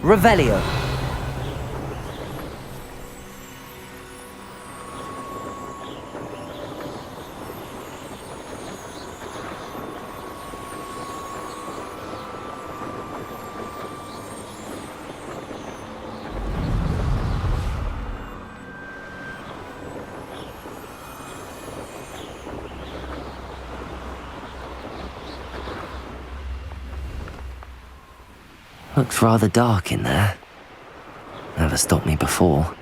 Revelio. Looks rather dark in there. Never stopped me before.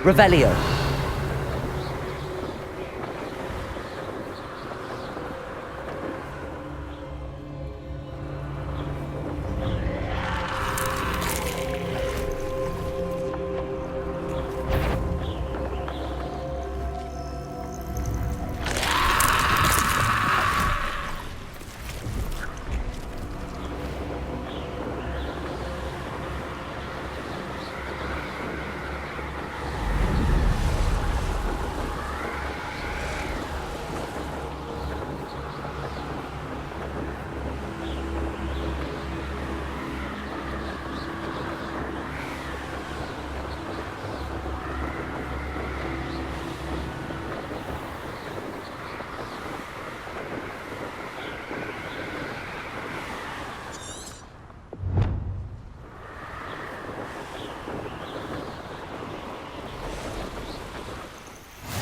Revelio.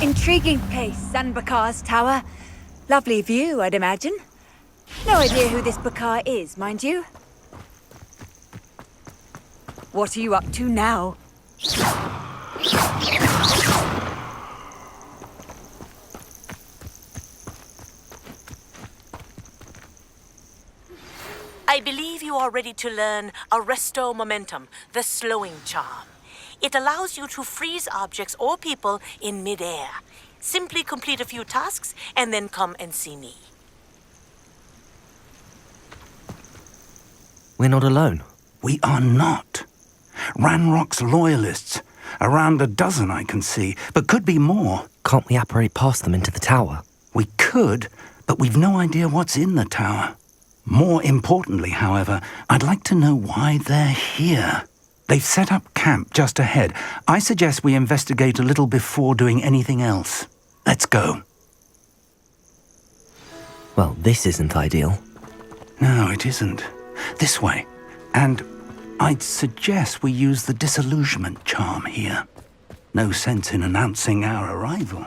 Intriguing place, Sanbakar's tower. Lovely view, I'd imagine. No idea who this Bakar is, mind you. What are you up to now? I believe you are ready to learn Arresto Momentum, the slowing charm. It allows you to freeze objects or people in mid-air. Simply complete a few tasks and then come and see me. We're not alone. We are not. Ranrock's loyalists. Around a dozen I can see, but could be more. Can't we apparate past them into the tower? We could, but we've no idea what's in the tower. More importantly, however, I'd like to know why they're here. They've set up camp just ahead. I suggest we investigate a little before doing anything else. Let's go. Well, this isn't ideal. No, it isn't. This way. And I'd suggest we use the disillusionment charm here. No sense in announcing our arrival.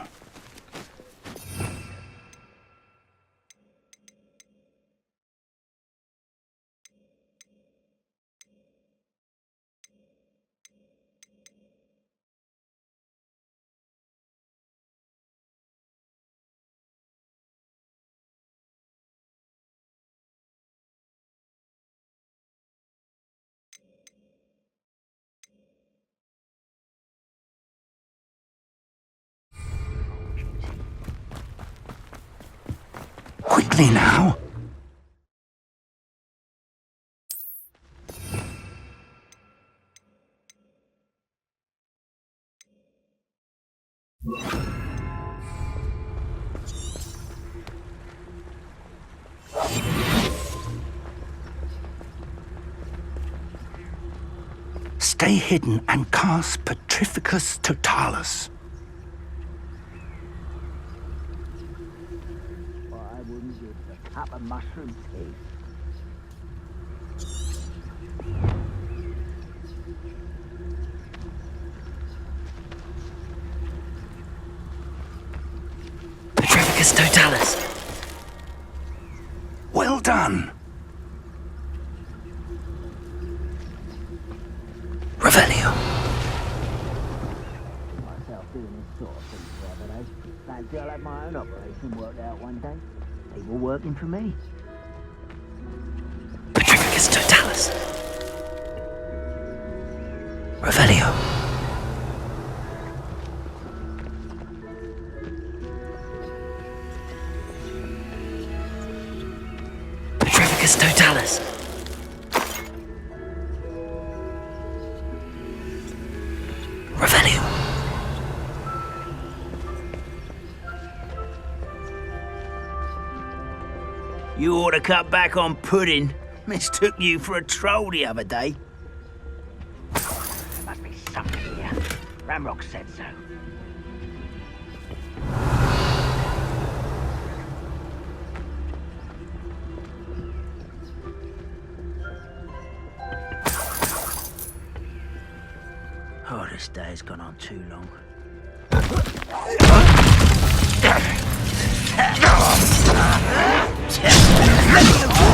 Quickly now! Stay hidden and cast Petrificus Totalis. Have a mushroom cake. Petrificus Totalis. Well done. Revelio. fancy I'll have my own operation worked out one day. People working for me. Petrificus totalis. Revelio. Petrificus totalis. Revelio. You ought to cut back on pudding. Mistook you for a troll the other day. There must be something here. Ramrock said so. Oh, this day's gone on too long.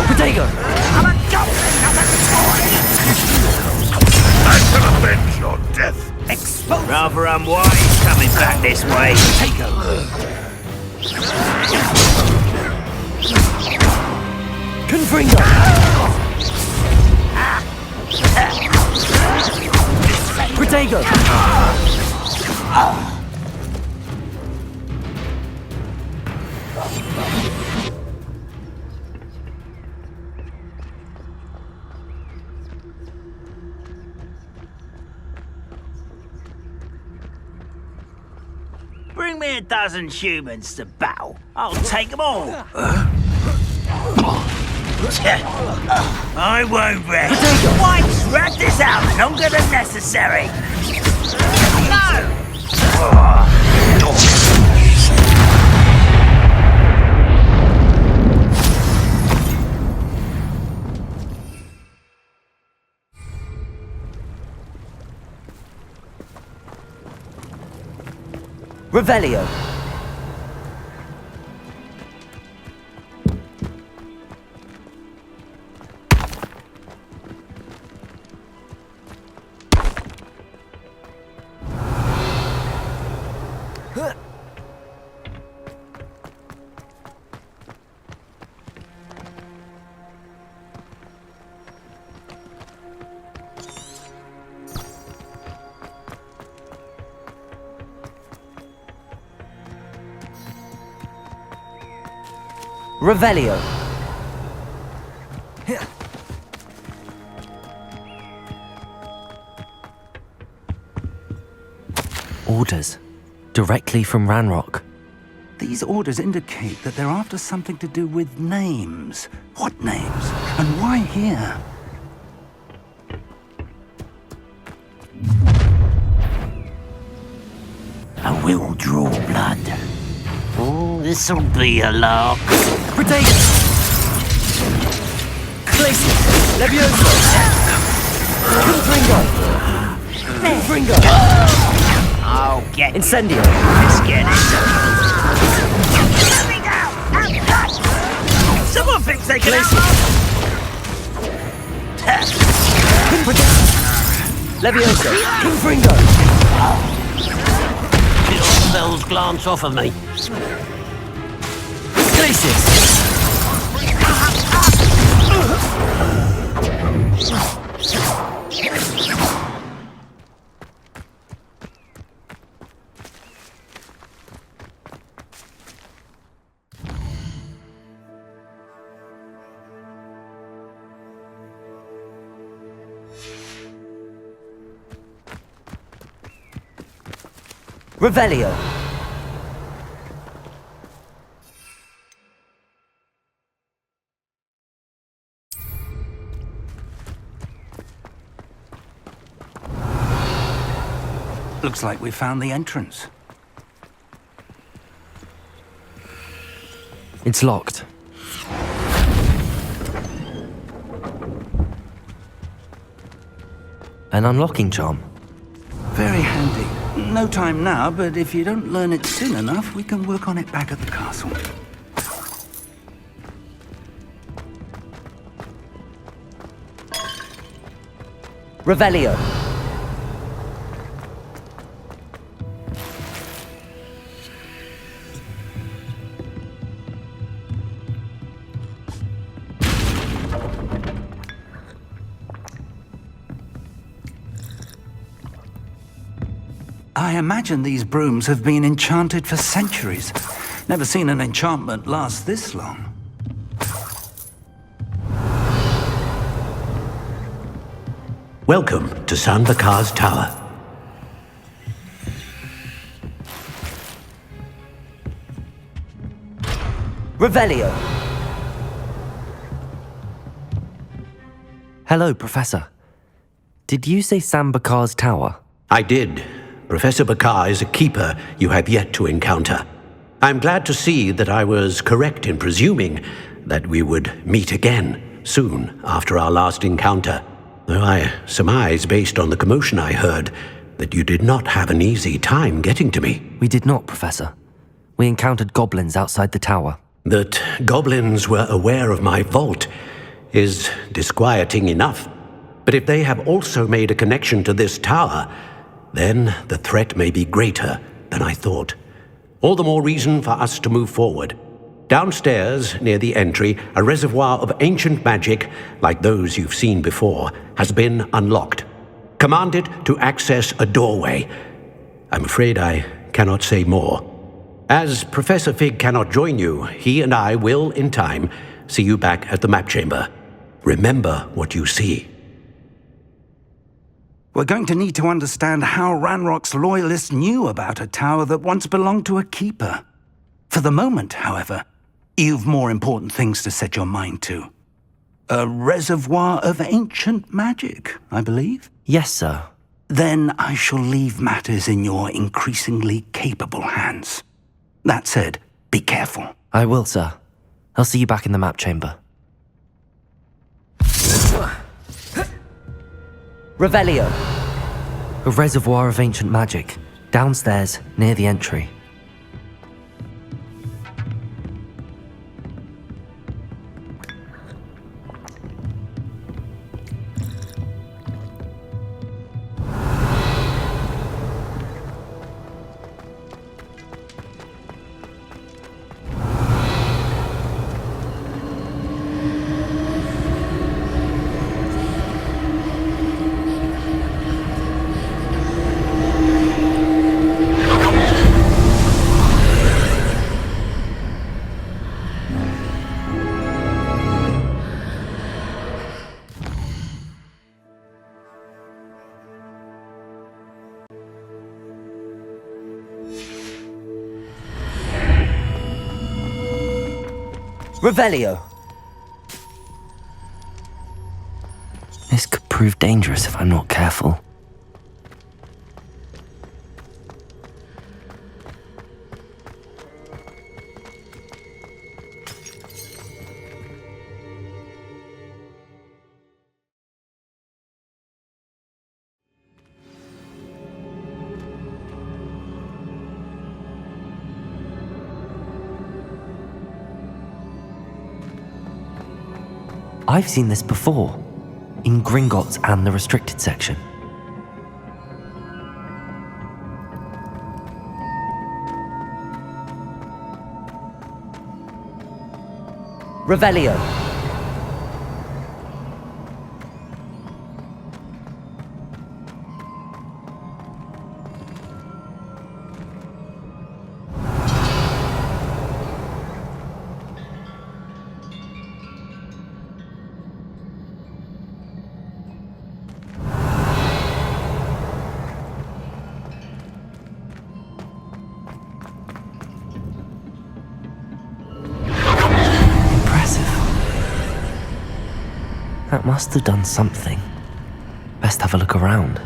Potato. I'm a goblin, not a toy! I shall avenge your death. Exposed. Rather unwise coming back this way. Potato. Confringo. Potato. Bring me a dozen humans to battle. I'll take them all. I won't rest. Why drag this out longer than necessary? No! Revelio. Revelio. Orders. Directly from Ranrock. These orders indicate that they're after something to do with names. What names? And why here? I will draw blood. Oh, this'll be a lark. Potato. Glacius. Levioso. Confringo. Confringo. I'll get Incendio. Let's get it. Let me go! Someone thinks they can Levioso. Confringo. spells glance off of me. Glacius. Revelio. Looks like we found the entrance. It's locked. An unlocking charm. Very handy. No time now, but if you don't learn it soon enough, we can work on it back at the castle. Revelio. I imagine these brooms have been enchanted for centuries. Never seen an enchantment last this long. Welcome to San Bakar's Tower. Revelio! Hello, Professor. Did you say San Bakar's Tower? I did. Professor Bakar is a keeper you have yet to encounter. I'm glad to see that I was correct in presuming that we would meet again soon after our last encounter, though I surmise, based on the commotion I heard, that you did not have an easy time getting to me. We did not, Professor. We encountered goblins outside the tower. That goblins were aware of my vault is disquieting enough. But if they have also made a connection to this tower, then the threat may be greater than I thought. All the more reason for us to move forward. Downstairs, near the entry, a reservoir of ancient magic, like those you've seen before, has been unlocked. Command it to access a doorway. I'm afraid I cannot say more. As Professor Fig cannot join you, he and I will, in time, see you back at the map chamber. Remember what you see. We're going to need to understand how Ranrock's loyalists knew about a tower that once belonged to a keeper. For the moment, however, you've more important things to set your mind to. A reservoir of ancient magic, I believe? Yes, sir. Then I shall leave matters in your increasingly capable hands. That said, be careful. I will, sir. I'll see you back in the map chamber. Revelio! A reservoir of ancient magic, downstairs, near the entry. Revelio! This could prove dangerous if I'm not careful. I've seen this before, in Gringotts and the restricted section. Revelio! That must have done something. Best have a look around.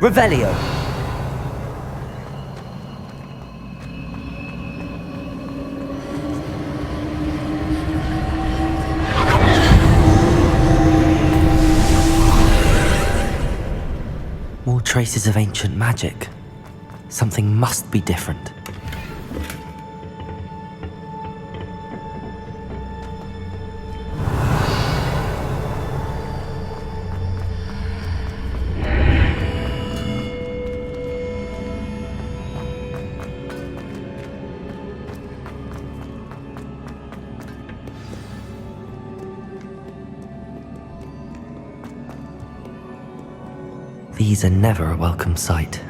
Revelio! traces of ancient magic. Something must be different. These are never a welcome sight.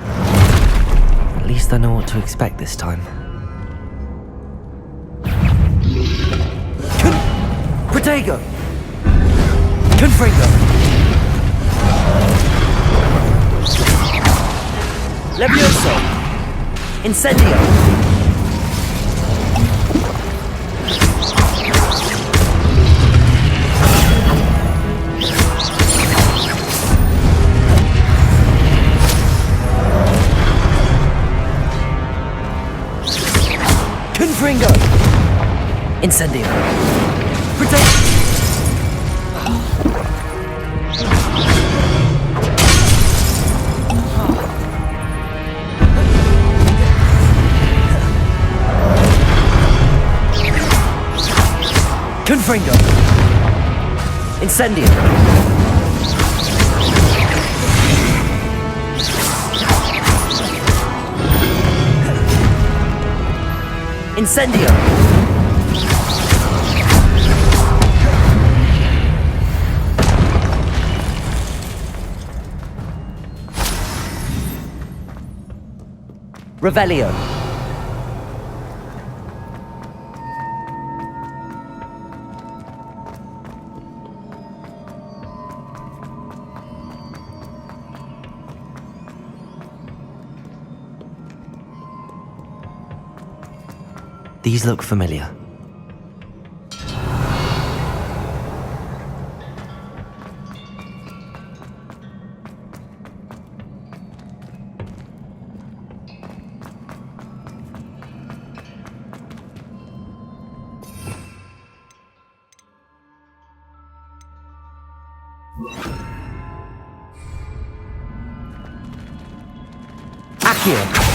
At least I know what to expect this time. Protego! Confringo! Levioso! Incendio! Confringo! Incendio! Protect! Confringo! Incendio! Incendio! Revelio! These look familiar. Accio!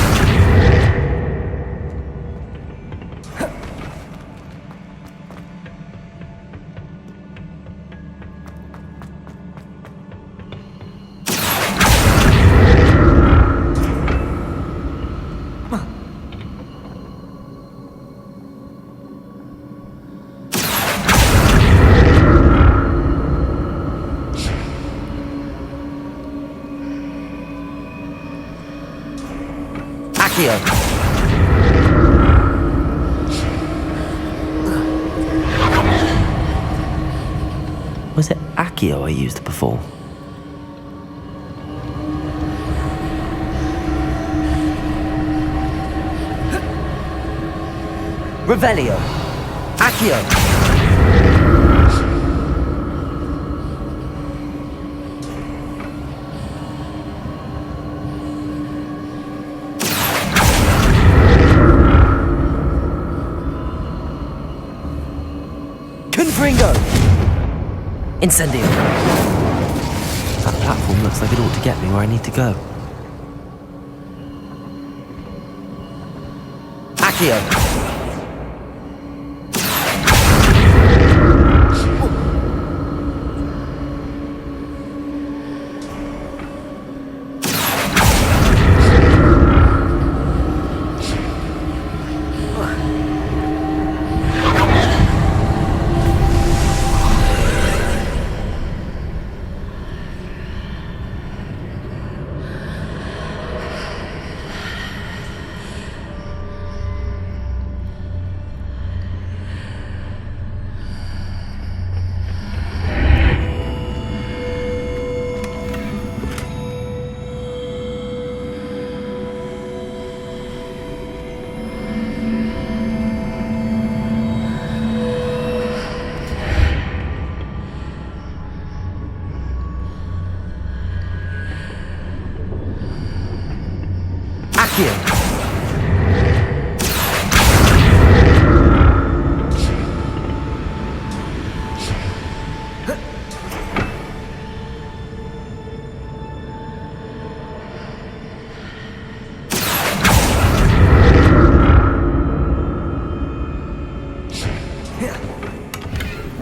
Was it Accio I used before? Revelio! Accio! Confringo! Incendio! That platform looks like it ought to get me where I need to go. Accio!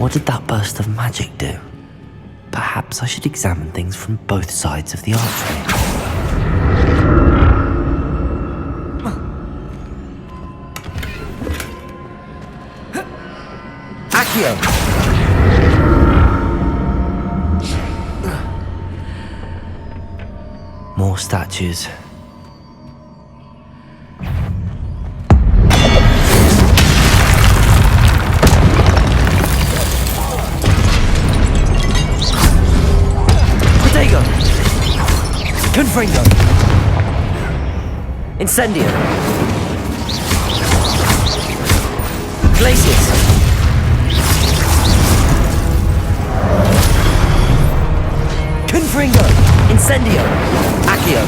What did that burst of magic do? Perhaps I should examine things from both sides of the archway. Accio! More statues. Protego! Confringo! Incendio! Glacius! Confringo! Incendio! Accio!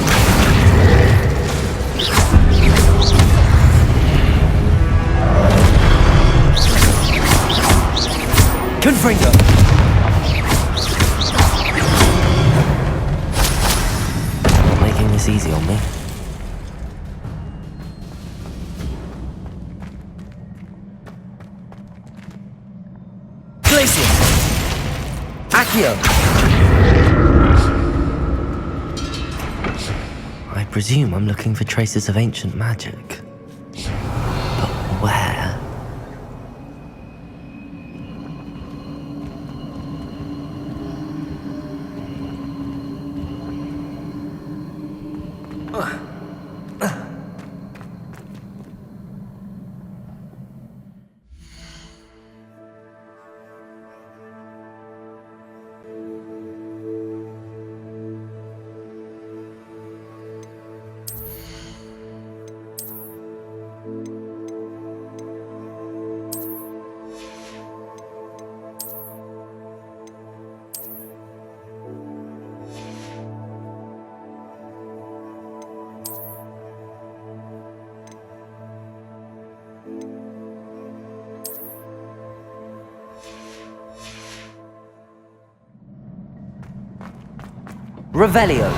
Confringo! Not making this easy on me. Glacius! Accio! I presume I'm looking for traces of ancient magic. But where? Revelio.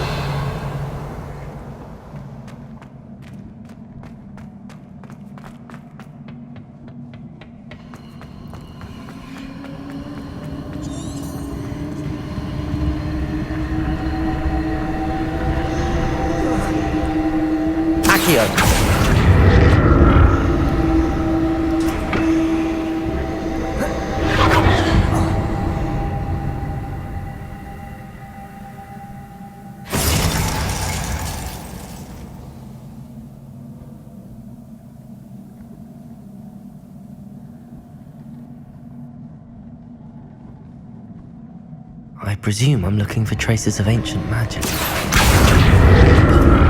Accio. I presume I'm looking for traces of ancient magic. But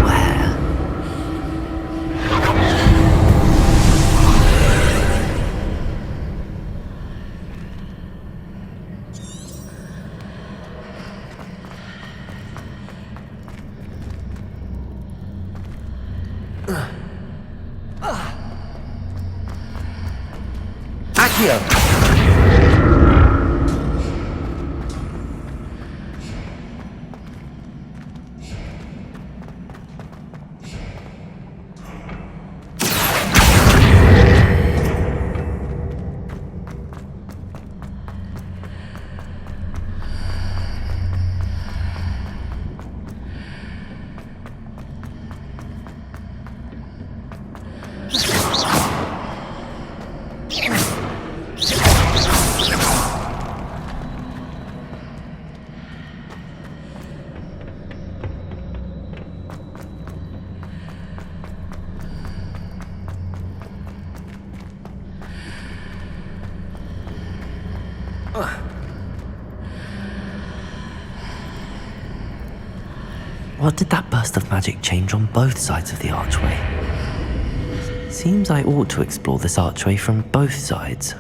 where? Accio! What did that burst of magic change on both sides of the archway? Seems I ought to explore this archway from both sides.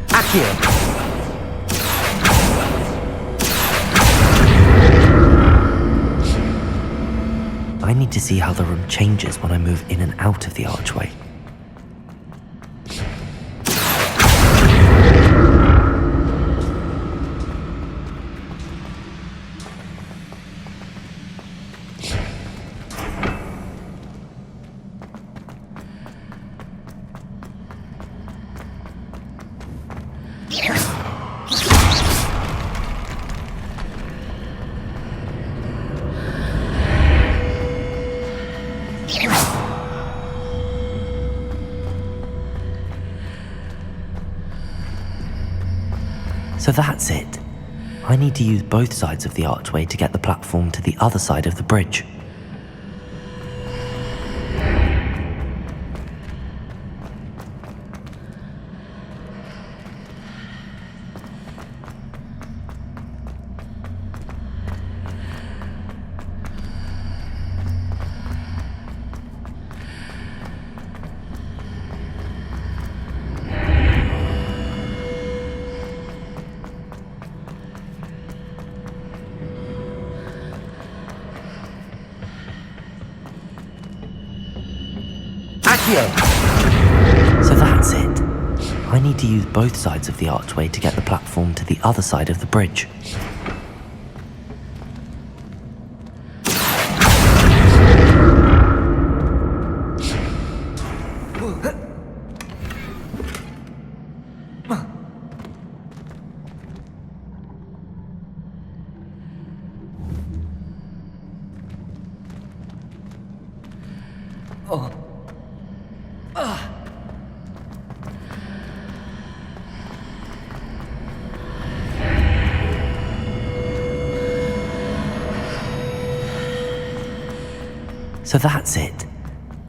Accio! I need to see how the room changes when I move in and out of the archway. So that's it. I need to use both sides of the archway to get the platform to the other side of the bridge. So that's it. I need to use both sides of the archway to get the platform to the other side of the bridge. So that's it.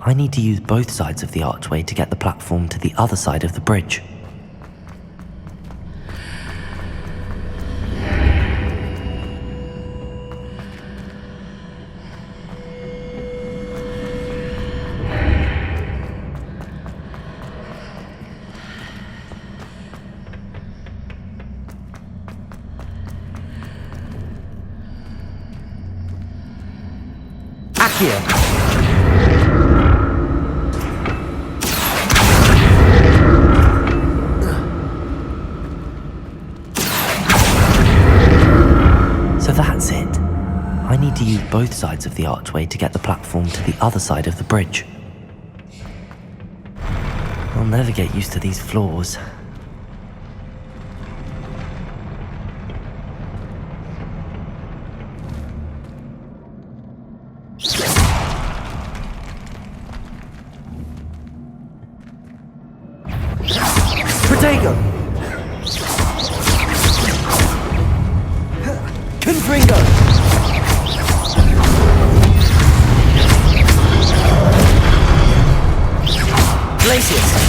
I need to use both sides of the archway to get the platform to the other side of the bridge. So that's it. I need to use both sides of the archway to get the platform to the other side of the bridge. I'll never get used to these floors. Protego! Confringo! Glacius!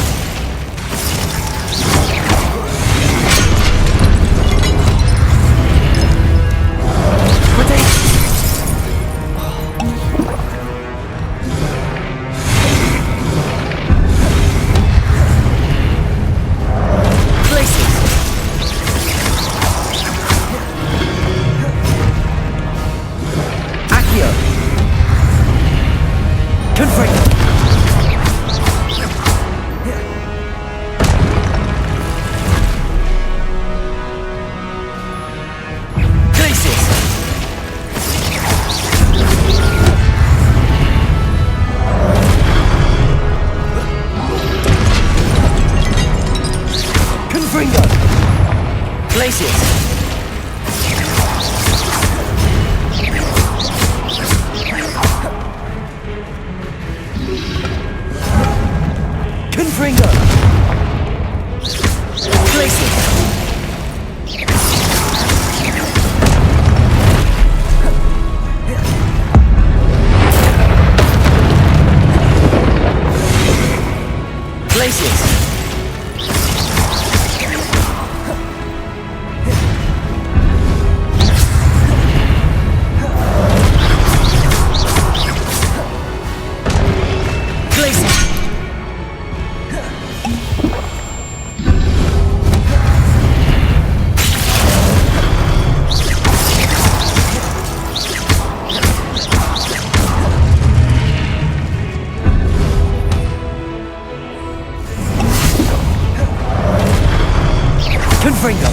Confringo!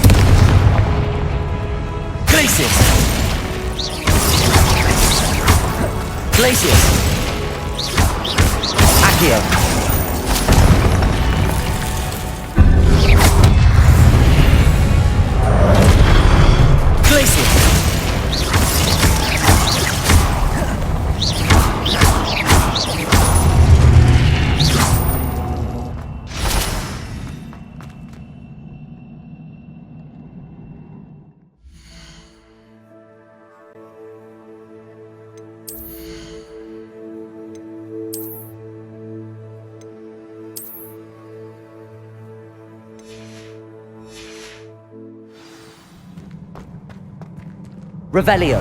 Glacius! Glacius! Accio! Glacius! Revelio.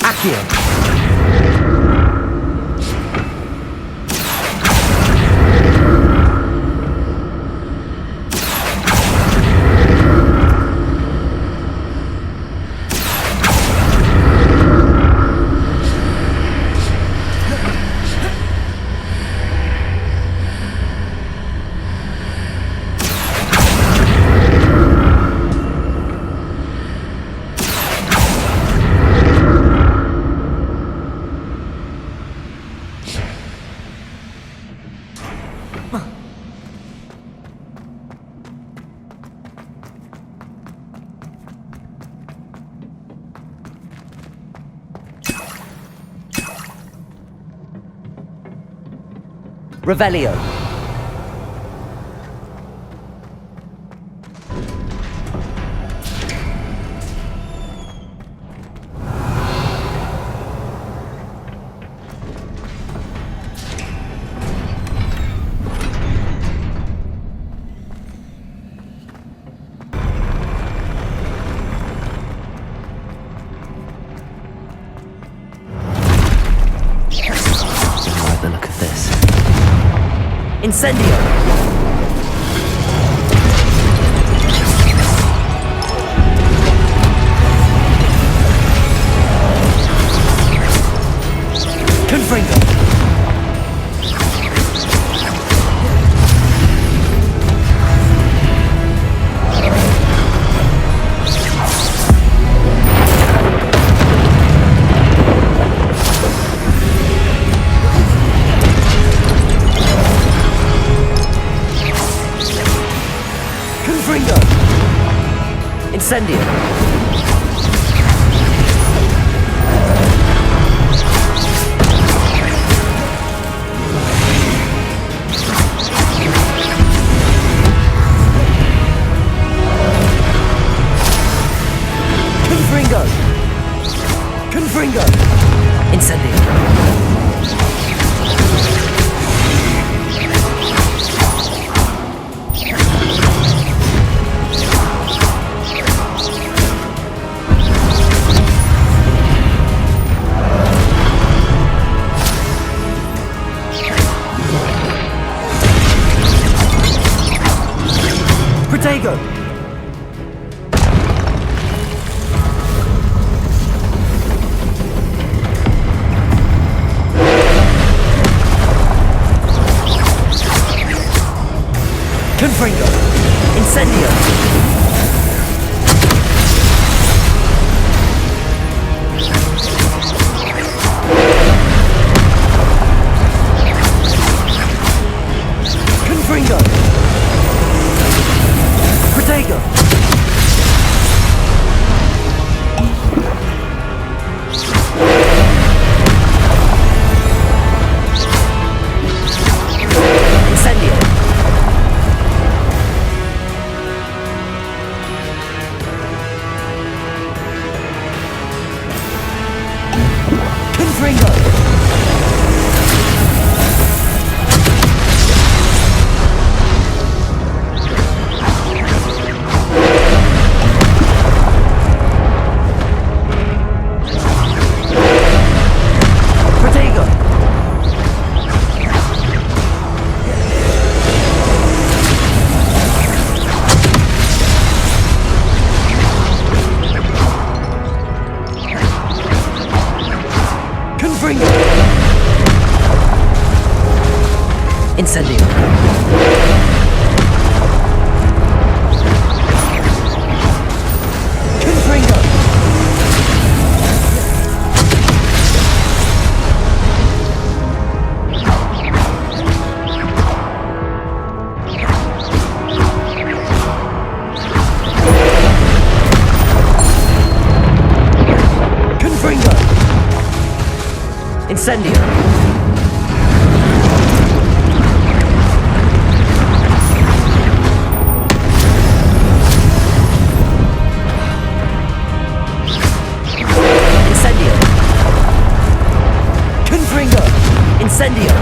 Accio. Revelio. Don't like the look of this. Incendio! Confringo! Confringo! Incendio! Confringo! Confringo! Incendio! Protego! Confringo! Incendio! Confringo! Protego! Incendio! Confringo! Incendio. Incendio! Incendio! Confringo! Incendio!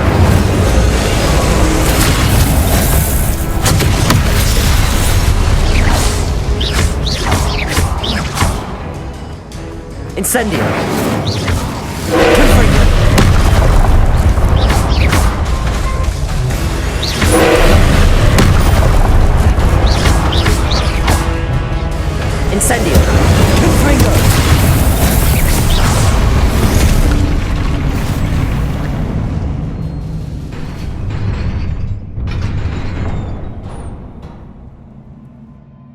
Incendio! Confringo! Incendio! Confringo!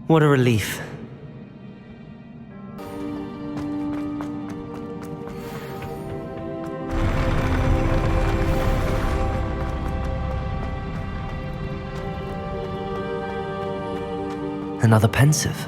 What a relief. Another pensive.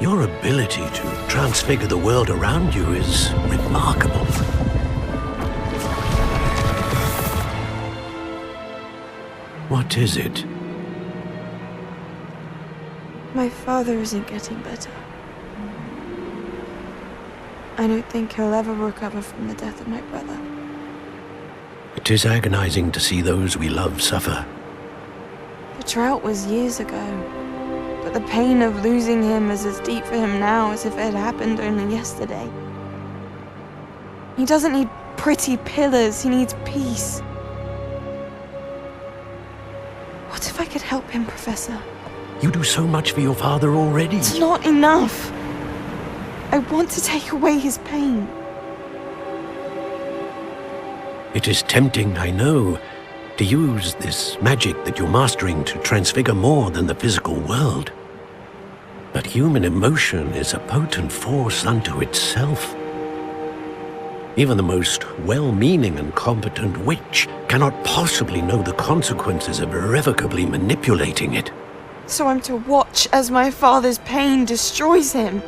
Your ability to transfigure the world around you is remarkable. What is it? My father isn't getting better. I don't think he'll ever recover from the death of my brother. It is agonizing to see those we love suffer. The drought was years ago. But the pain of losing him is as deep for him now as if it had happened only yesterday. He doesn't need pretty pillars, he needs peace. What if I could help him, Professor? You do so much for your father already. It's not enough. I want to take away his pain. It is tempting, I know, to use this magic that you're mastering to transfigure more than the physical world. But human emotion is a potent force unto itself. Even the most well-meaning and competent witch cannot possibly know the consequences of irrevocably manipulating it. So I'm to watch as my father's pain destroys him.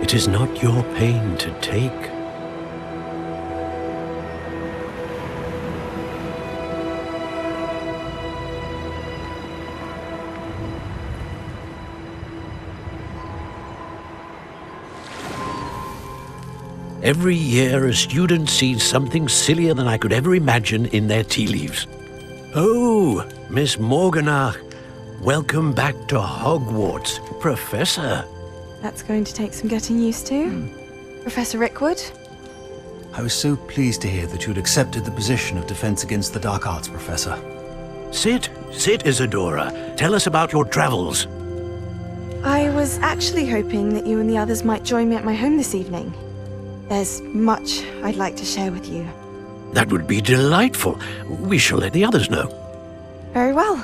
It is not your pain to take. Every year, a student sees something sillier than I could ever imagine in their tea leaves. Oh, Miss Morganach, welcome back to Hogwarts, Professor. That's going to take some getting used to. Professor Rickwood? I was so pleased to hear that you'd accepted the position of Defense Against the Dark Arts, Professor. Sit, Isadora. Tell us about your travels. I was actually hoping that you and the others might join me at my home this evening. There's much I'd like to share with you. That would be delightful. We shall let the others know. Very well.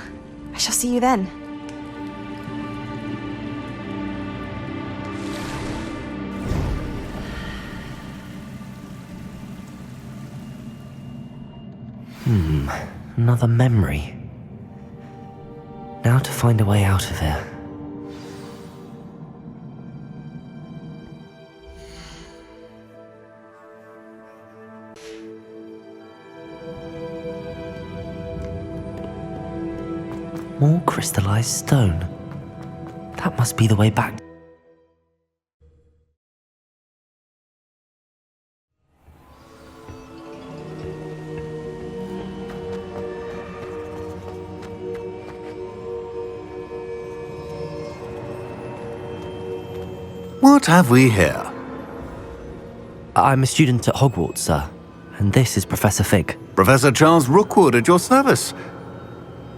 I shall see you then. Another memory. Now to find a way out of here. More crystallized stone. That must be the way back. What have we here? I'm a student at Hogwarts, sir. And this is Professor Fig. Professor Charles Rookwood at your service.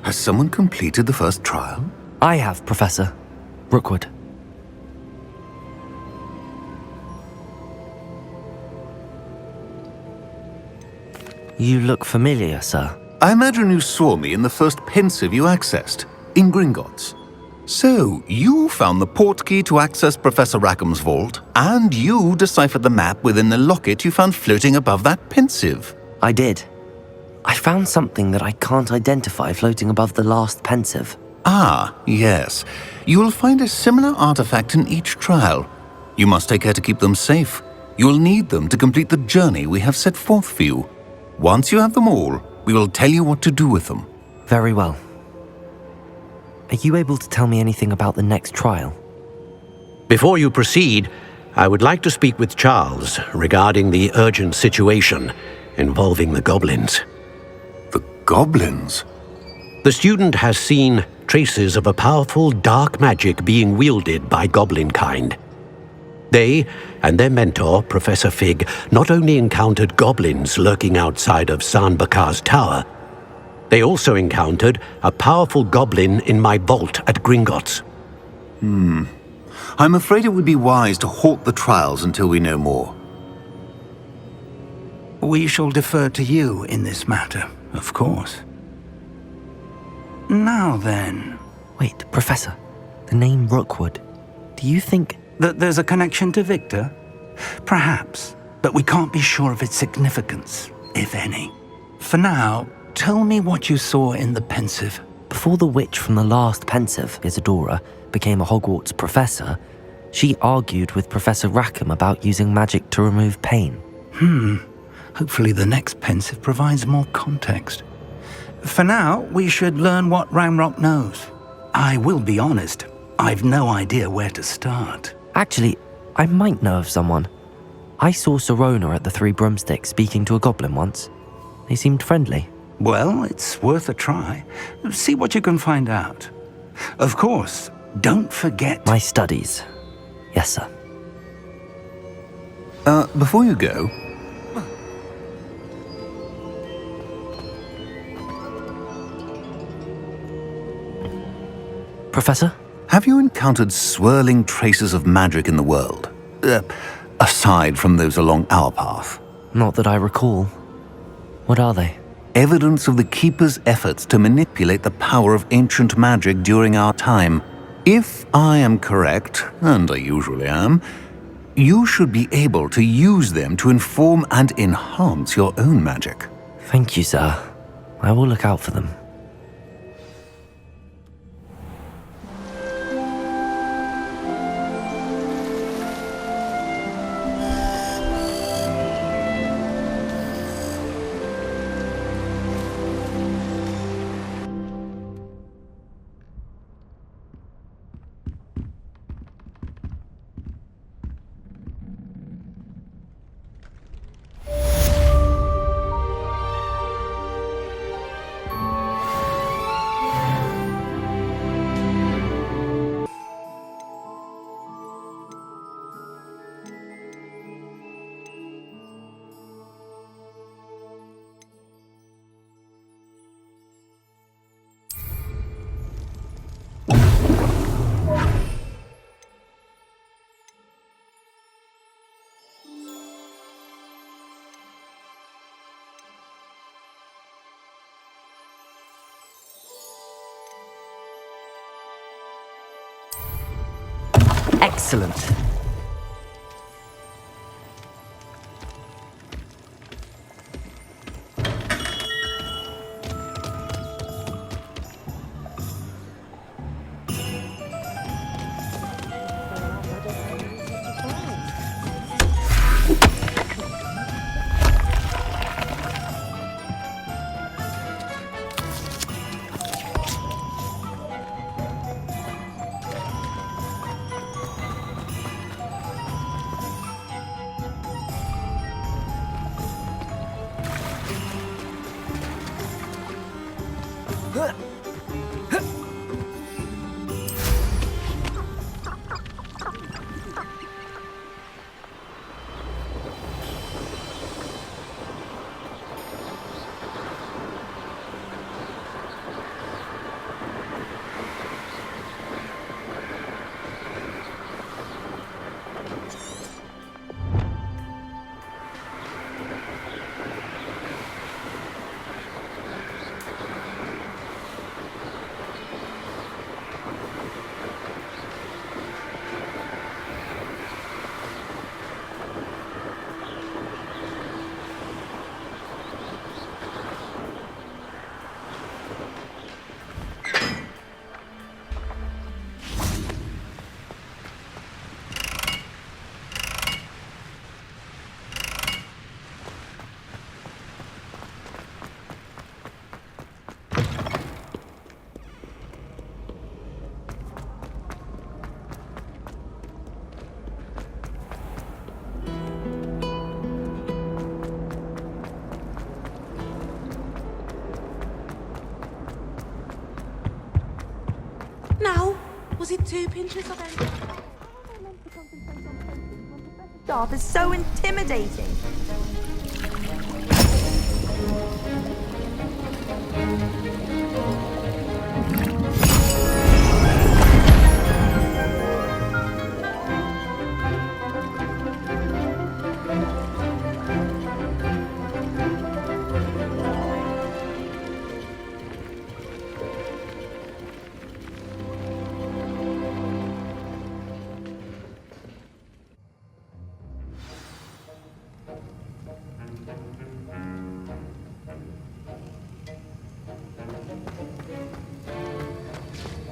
Has someone completed the first trial? I have, Professor Rookwood. You look familiar, sir. I imagine you saw me in the first pensive you accessed, in Gringotts. So, you found the portkey to access Professor Rackham's vault, and you deciphered the map within the locket you found floating above that pensive. I did. I found something that I can't identify floating above the last pensive. Ah, yes. You will find a similar artifact in each trial. You must take care to keep them safe. You will need them to complete the journey we have set forth for you. Once you have them all, we will tell you what to do with them. Very well. Are you able to tell me anything about the next trial? Before you proceed, I would like to speak with Charles regarding the urgent situation involving the goblins. The goblins? The student has seen traces of a powerful dark magic being wielded by goblin kind. They and their mentor, Professor Fig, not only encountered goblins lurking outside of Sanbakar's tower, they also encountered a powerful goblin in my vault at Gringotts. I'm afraid it would be wise to halt the trials until we know more. We shall defer to you in this matter, of course. Now then... Wait, Professor. The name Rookwood. Do you think... that there's a connection to Victor? Perhaps, but we can't be sure of its significance, if any. For now, tell me what you saw in the pensive. Before the witch from the last pensive, Isadora, became a Hogwarts professor, she argued with Professor Rackham about using magic to remove pain. Hopefully the next pensive provides more context. For now, we should learn what Ranrock knows. I will be honest, I've no idea where to start. Actually, I might know of someone. I saw Serona at the Three Broomsticks speaking to a goblin once. They seemed friendly. Well, it's worth a try. See what you can find out. Of course, don't forget... My studies. Yes, sir. Before you go... Professor? Have you encountered swirling traces of magic in the world? Aside from those along our path? Not that I recall. What are they? Evidence of the Keeper's efforts to manipulate the power of ancient magic during our time. If I am correct, and I usually am, you should be able to use them to inform and enhance your own magic. Thank you, sir. I will look out for them. Excellent. Now, was it 2 pinches of anything? Staff is so intimidating.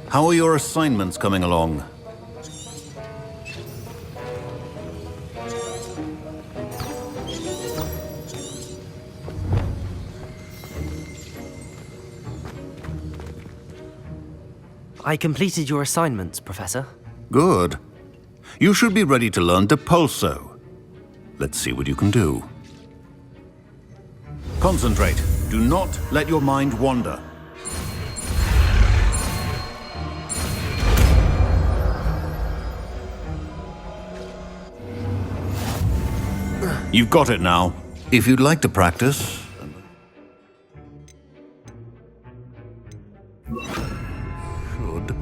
How are your assignments coming along? I completed your assignments, Professor. Good. You should be ready to learn Depulso. Let's see what you can do. Concentrate. Do not let your mind wander. You've got it now. If you'd like to practice... Should.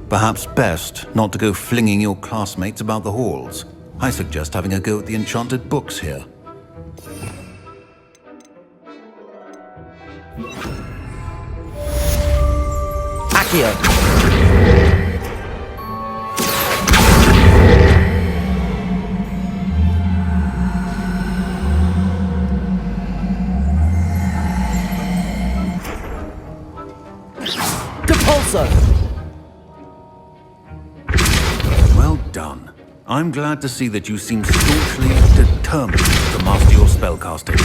Perhaps best not to go flinging your classmates about the halls. I suggest having a go at the enchanted books here. Accio! Well done. I'm glad to see that you seem staunchly determined to master your spellcasting.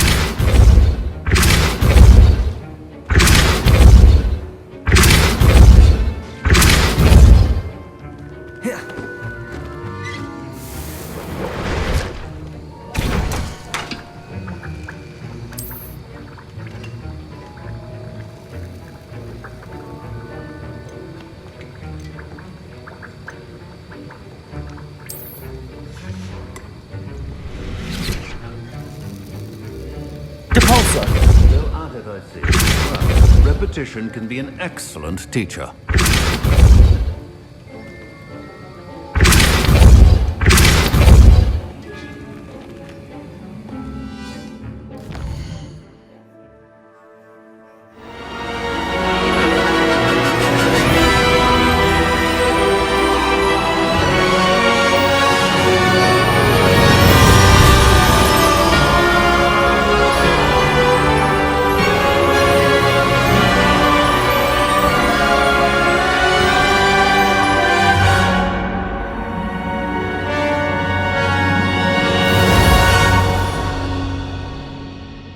Still at it, I see. Well, repetition can be an excellent teacher.